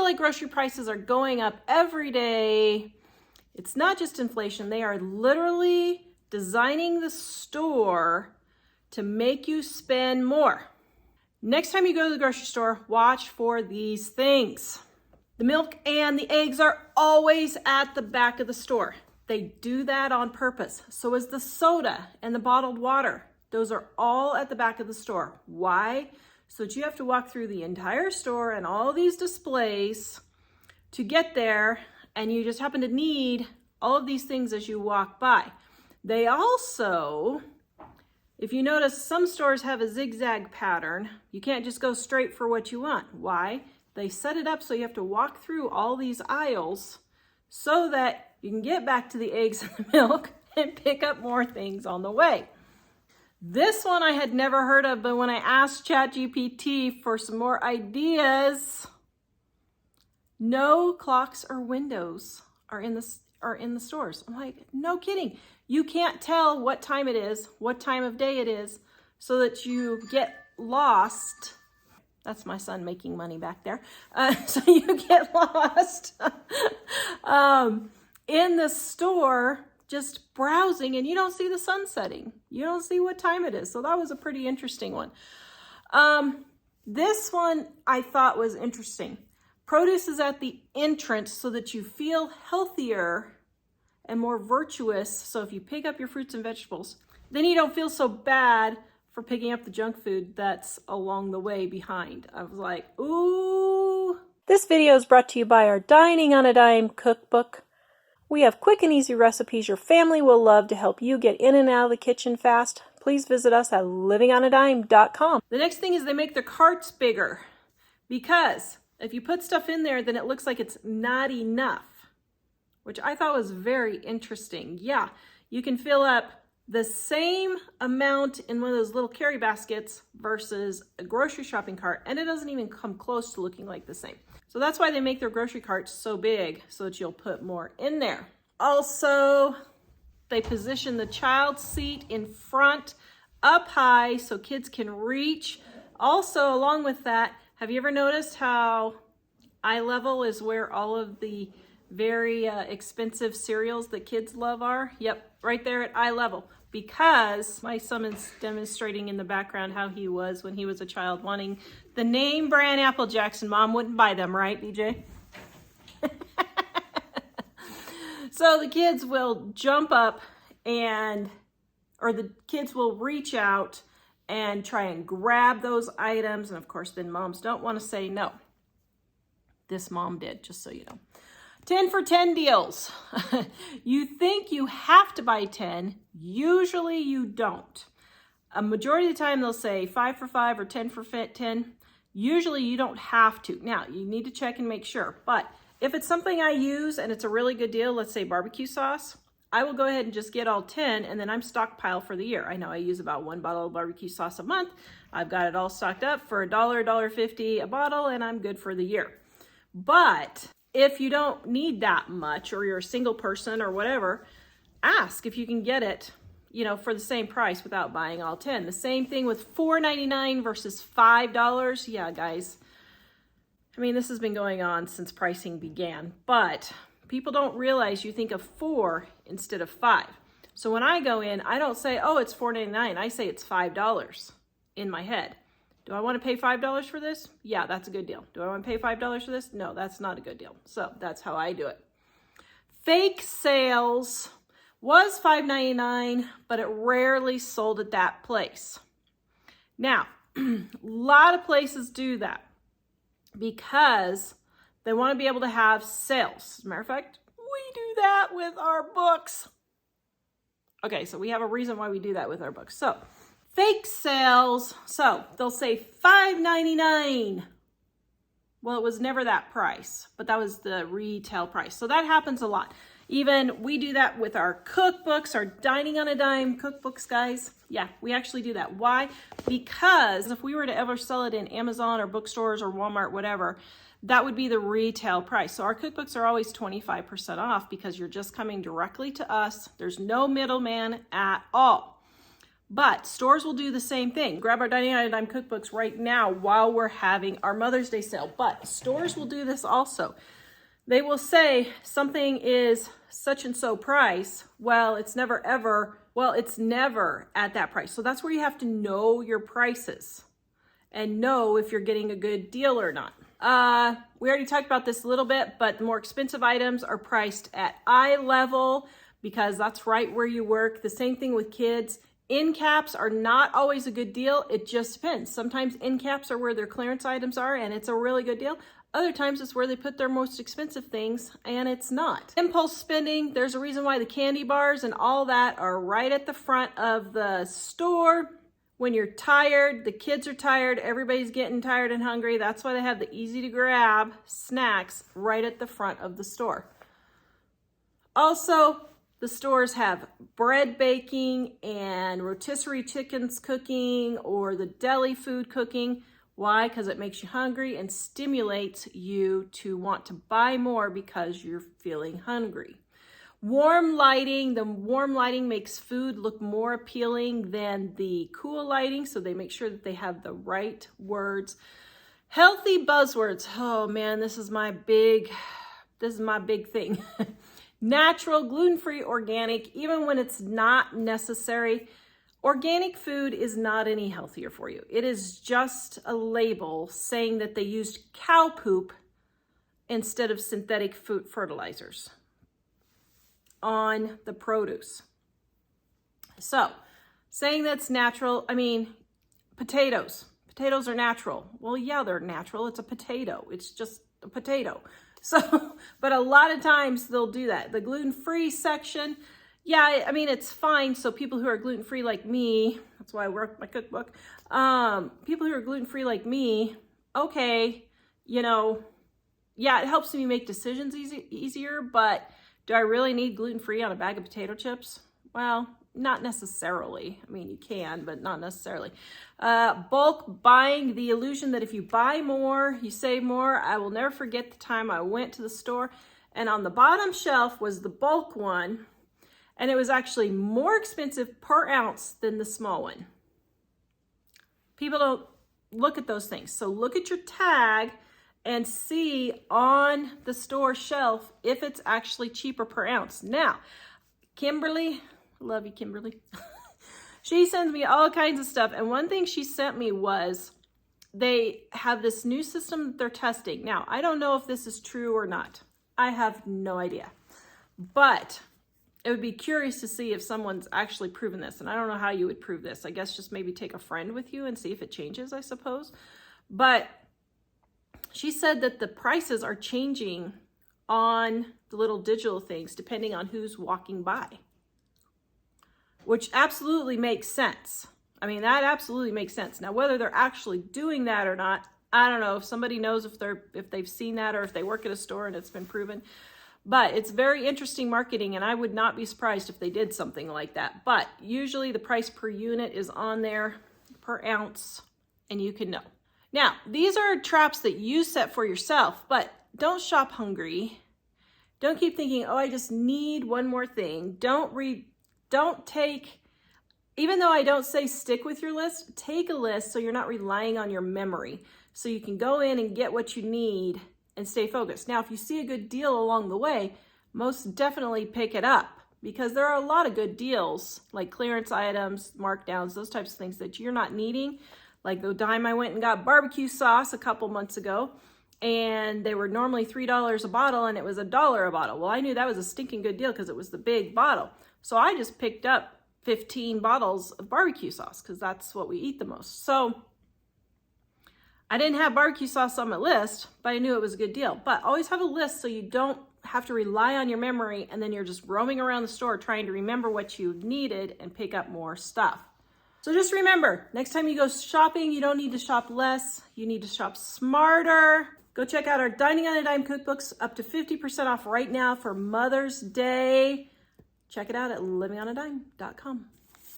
feel like grocery prices are going up every day, it's not just inflation. They are literally designing the store to make you spend more. Next time you go to the grocery store, watch for these things. The milk and the eggs are always at the back of the store. They do that on purpose. So is the soda and the bottled water. Those are all at the back of the store. Why? So that you have to walk through the entire store and all these displays to get there, and you just happen to need all of these things as you walk by. They also, if you notice, some stores have a zigzag pattern. You can't just go straight for what you want. Why? They set it up so you have to walk through all these aisles so that you can get back to the eggs and the milk and pick up more things on the way. This one I had never heard of, but when I asked ChatGPT for some more ideas, no clocks or windows are in the stores. I'm like, no kidding. You can't tell what time it is, what time of day it is, so that you get lost. That's my son making money back there. So you get lost in the store just browsing, and you don't see the sun setting. You don't see what time it is. So that was a pretty interesting one. This one I thought was interesting. Produce is at the entrance so that you feel healthier and more virtuous. So if you pick up your fruits and vegetables, then you don't feel so bad for picking up the junk food that's along the way behind. I was like, ooh. This video is brought to you by our Dining on a Dime cookbook. We have quick and easy recipes your family will love to help you get in and out of the kitchen fast. Please visit us at livingonadime.com. The next thing is they make their carts bigger, because if you put stuff in there, then it looks like it's not enough, which I thought was very interesting. Yeah, you can fill up the same amount in one of those little carry baskets versus a grocery shopping cart, and it doesn't even come close to looking like the same. So that's why they make their grocery carts so big, so that you'll put more in there. Also, they position the child seat in front up high so kids can reach. Also, along with that, have you ever noticed how eye level is where all of the very expensive cereals that kids love are? Yep, right there at eye level. Because my son is demonstrating in the background how he was when he was a child, wanting the name brand Apple Jacks, and Mom wouldn't buy them, right, BJ? So the kids will jump up or the kids will reach out and try and grab those items. And of course, then moms don't want to say no. This mom did, just so you know. 10 for 10 deals. You think you have to buy 10. Usually you don't. A majority of the time they'll say 5 for 5 or 10 for 10. Usually you don't have to. Now, you need to check and make sure. But if it's something I use and it's a really good deal, let's say barbecue sauce, I will go ahead and just get all 10, and then I'm stockpile for the year. I know I use about 1 bottle of barbecue sauce a month. I've got it all stocked up for $1, $1.50 a bottle, and I'm good for the year. But if you don't need that much, or you're a single person or whatever, ask if you can get it, for the same price without buying all 10. The same thing with $4.99 versus $5. Yeah, guys. I mean, this has been going on since pricing began, but people don't realize you think of 4 instead of 5. So when I go in, I don't say, oh, it's $4.99. I say it's $5 in my head. Do I want to pay $5 for this? Yeah, that's a good deal. Do I want to pay $5 for this? No, that's not a good deal. So that's how I do it. Fake sales was $5.99, but it rarely sold at that place. Now, a lot of places do that because they want to be able to have sales. As a matter of fact, we do that with our books. Okay, so we have a reason why we do that with our books. So, fake sales. So they'll say $5.99. Well, it was never that price, but that was the retail price. So that happens a lot. Even we do that with our cookbooks, our Dining on a Dime cookbooks, guys. Yeah, we actually do that. Why? Because if we were to ever sell it in Amazon or bookstores or Walmart, whatever, that would be the retail price. So our cookbooks are always 25% off because you're just coming directly to us. There's no middleman at all. But stores will do the same thing. Grab our Dining on a Dime cookbooks right now while we're having our Mother's Day sale. But stores will do this also. They will say something is such and so price. Well, it's never at that price. So that's where you have to know your prices and know if you're getting a good deal or not. We already talked about this a little bit, but the more expensive items are priced at eye level because that's right where you work. The same thing with kids. End caps are not always a good deal. It just depends. Sometimes end caps are where their clearance items are and it's a really good deal. Other times it's where they put their most expensive things and it's not. Impulse spending, there's a reason why the candy bars and all that are right at the front of the store. When you're tired, the kids are tired, everybody's getting tired and hungry. That's why they have the easy to grab snacks right at the front of the store. Also, the stores have bread baking and rotisserie chickens cooking or the deli food cooking. Why? Because it makes you hungry and stimulates you to want to buy more because you're feeling hungry. Warm lighting, the warm lighting makes food look more appealing than the cool lighting, so they make sure that they have the right words. Healthy buzzwords. Oh man, this is my big thing. Natural, gluten-free, organic, even when it's not necessary. Organic food is not any healthier for you. It is just a label saying that they used cow poop instead of synthetic food fertilizers on the produce. So, saying that's natural, I mean, potatoes. Potatoes are natural. Well, yeah, they're natural. It's a potato. It's just a potato. So, but a lot of times they'll do that. The gluten-free section, yeah, I mean, it's fine. So people who are gluten-free like me, that's why I wrote my cookbook. People who are gluten-free like me, okay, you know, yeah, it helps me make decisions easier, but do I really need gluten-free on a bag of potato chips? Well, not necessarily. I mean, you can, but not necessarily. Bulk buying, the illusion that if you buy more, you save more. I will never forget the time I went to the store and on the bottom shelf was the bulk one, and it was actually more expensive per ounce than the small one. People don't look at those things. So look at your tag and see on the store shelf if it's actually cheaper per ounce. Now, Kimberly, love you, Kimberly. She sends me all kinds of stuff. And one thing she sent me was they have this new system that they're testing. Now, I don't know if this is true or not. I have no idea. But it would be curious to see if someone's actually proven this. And I don't know how you would prove this. I guess just maybe take a friend with you and see if it changes, I suppose. But she said that the prices are changing on the little digital things depending on who's walking by, which absolutely makes sense. I mean, that absolutely makes sense. Now, whether they're actually doing that or not, I don't know. If somebody knows if they've seen that or if they work at a store and it's been proven. But it's very interesting marketing, and I would not be surprised if they did something like that. But usually the price per unit is on there per ounce, and you can know. Now, these are traps that you set for yourself, but don't shop hungry. Don't keep thinking, oh, I just need one more thing. Don't take, even though I don't say stick with your list, take a list so you're not relying on your memory. So you can go in and get what you need and stay focused. Now, if you see a good deal along the way, most definitely pick it up because there are a lot of good deals like clearance items, markdowns, those types of things that you're not needing. Like the dime I went and got barbecue sauce a couple months ago, and they were normally $3 a bottle and it was $1 a bottle. Well, I knew that was a stinking good deal because it was the big bottle. So I just picked up 15 bottles of barbecue sauce because that's what we eat the most. So I didn't have barbecue sauce on my list, but I knew it was a good deal. But always have a list so you don't have to rely on your memory and then you're just roaming around the store trying to remember what you needed and pick up more stuff. So just remember, next time you go shopping, you don't need to shop less. You need to shop smarter. Go check out our Dining on a Dime cookbooks, up to 50% off right now for Mother's Day. Check it out at livingonadime.com.